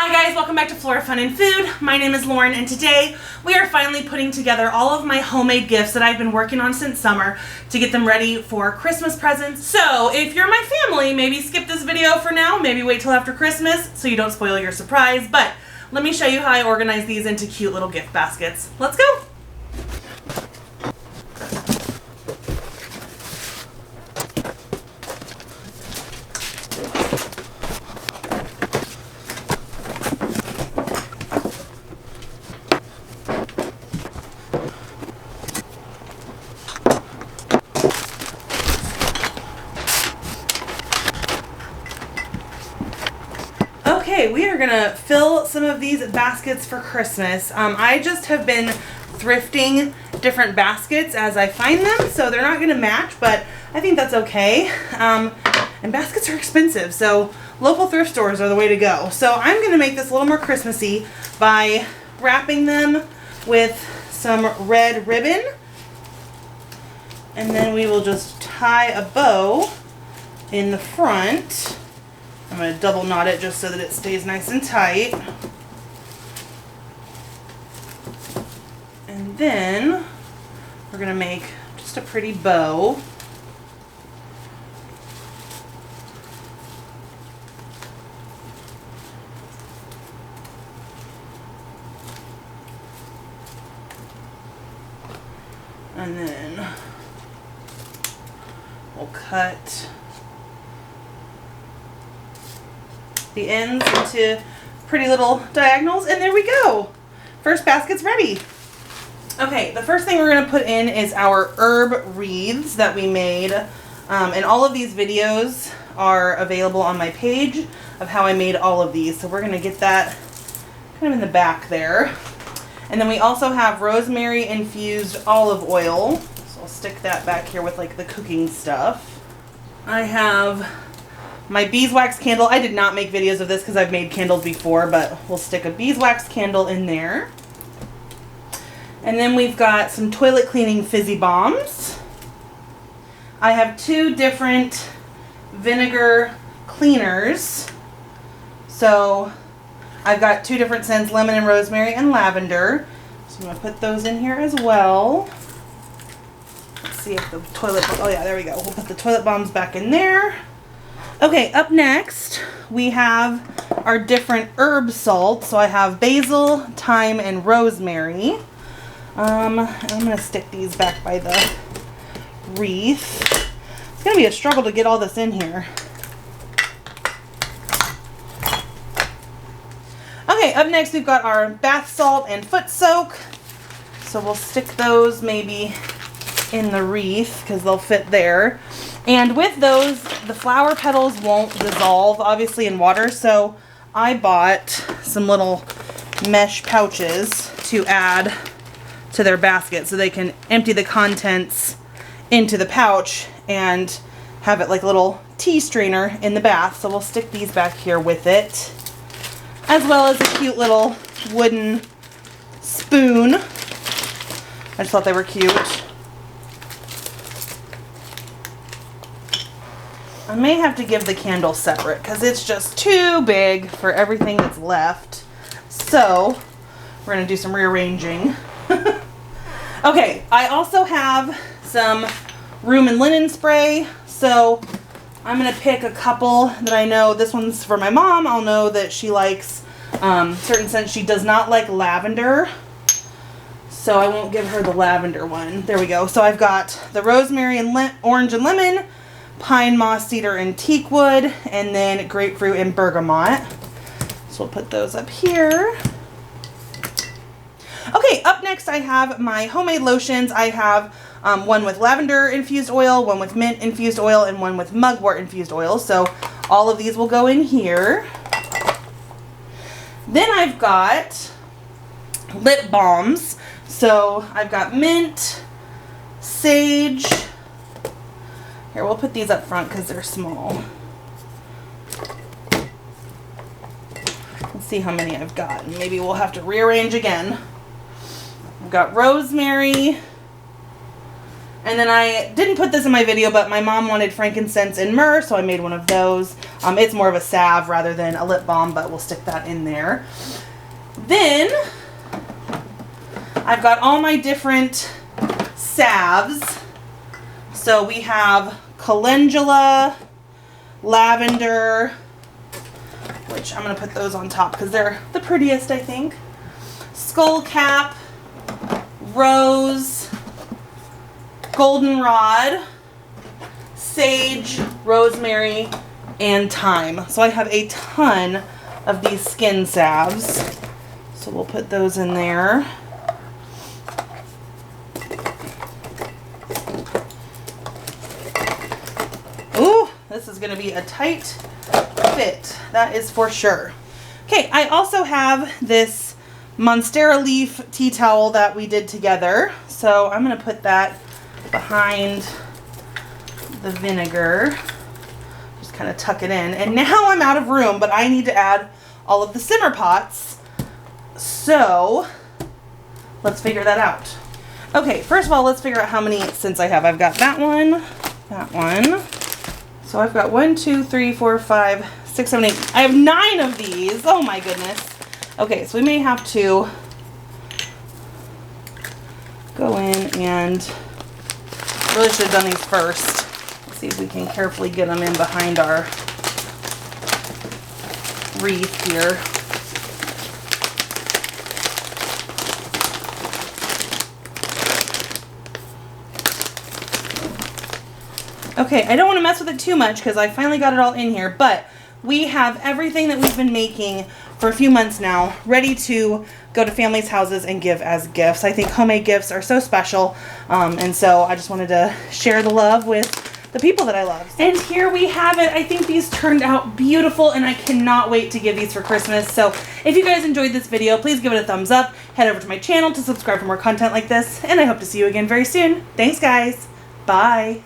Hi guys, welcome back to Flora Fun and Food. My name is Lauren and today we are finally putting together all of my homemade gifts that I've been working on since summer to get them ready for Christmas presents. So if you're my family, maybe skip this video for now, maybe wait till after Christmas so you don't spoil your surprise, but let me show you how I organize these into cute little gift baskets. Let's go! Okay, we are gonna fill some of these baskets for Christmas. I just have been thrifting different baskets as I find them, so they're not gonna match, but I think that's okay. And baskets are expensive, so local thrift stores are the way to go. So I'm gonna make this a little more Christmassy by wrapping them with some red ribbon, and then we will just tie a bow in the front. I'm going to double knot it just so that it stays nice and tight. And then we're going to make just a pretty bow. And then we'll cut the ends into pretty little diagonals, and there we go. First basket's ready. Okay, the first thing we're going to put in is our herb wreaths that we made, and all of these videos are available on my page of how I made all of these, so we're going to get that kind of in the back there. And then we also have rosemary infused olive oil, so I'll stick that back here with like the cooking stuff. I have my beeswax candle. I did not make videos of this because I've made candles before, but we'll stick a beeswax candle in there. And then we've got some toilet cleaning fizzy bombs. I have two different vinegar cleaners. So I've got two different scents, lemon and rosemary and lavender. So I'm going to put those in here as well. Let's see if the toilet, oh yeah, there we go. We'll put the toilet bombs back in there. Okay, up next, we have our different herb salts. So I have basil, thyme, and rosemary. I'm going to stick these back by the wreath. It's going to be a struggle to get all this in here. Okay, up next we've got our bath salt and foot soak. So we'll stick those maybe in the wreath because they'll fit there. And with those, the flower petals won't dissolve, obviously, in water, so I bought some little mesh pouches to add to their basket so they can empty the contents into the pouch and have it like a little tea strainer in the bath. So we'll stick these back here with it, as well as a cute little wooden spoon. I just thought they were cute. I may have to give the candle separate because it's just too big for everything that's left. So we're going to do some rearranging. Okay, I also have some room and linen spray. So I'm going to pick a couple that I know. This one's for my mom. I'll know that she likes certain scents. She does not like lavender, so I won't give her the lavender one. There we go. So I've got the rosemary and orange and lemon, pine, moss, cedar, and teak wood, and then grapefruit and bergamot. So we'll put those up here. Okay, up next I have my homemade lotions. I have one with lavender infused oil, one with mint infused oil, and one with mugwort infused oil. So all of these will go in here. Then I've got lip balms. So I've got mint, sage. Here, we'll put these up front because they're small. Let's see how many I've got. Maybe we'll have to rearrange again. I've got rosemary And then I didn't put this in my video, but my mom wanted frankincense and myrrh, so I made one of those. It's more of a salve rather than a lip balm, but we'll stick that in there. Then I've got all my different salves. So we have calendula, lavender, which I'm going to put those on top because they're the prettiest, I think. Skullcap, rose, goldenrod, sage, rosemary, and thyme. So I have a ton of these skin salves. So we'll put those in there. Ooh, this is going to be a tight fit. That is for sure. Okay, I also have this Monstera leaf tea towel that we did together. So I'm going to put that behind the vinegar. Just kind of tuck it in. And now I'm out of room, but I need to add all of the simmer pots. So let's figure that out. Okay, first of all, let's figure out how many scents I have. I've got that one, that one. So I've got 1, 2, 3, 4, 5, 6, 7, 8. I have 9 of these. Oh my goodness. Okay, so we may have to go in and really should have done these first. Let's see if we can carefully get them in behind our wreath here. Okay, I don't want to mess with it too much because I finally got it all in here, but we have everything that we've been making for a few months now ready to go to families' houses and give as gifts. I think homemade gifts are so special, and so I just wanted to share the love with the people that I love. And here we have it. I think these turned out beautiful, and I cannot wait to give these for Christmas. So if you guys enjoyed this video, please give it a thumbs up. Head over to my channel to subscribe for more content like this, and I hope to see you again very soon. Thanks, guys. Bye.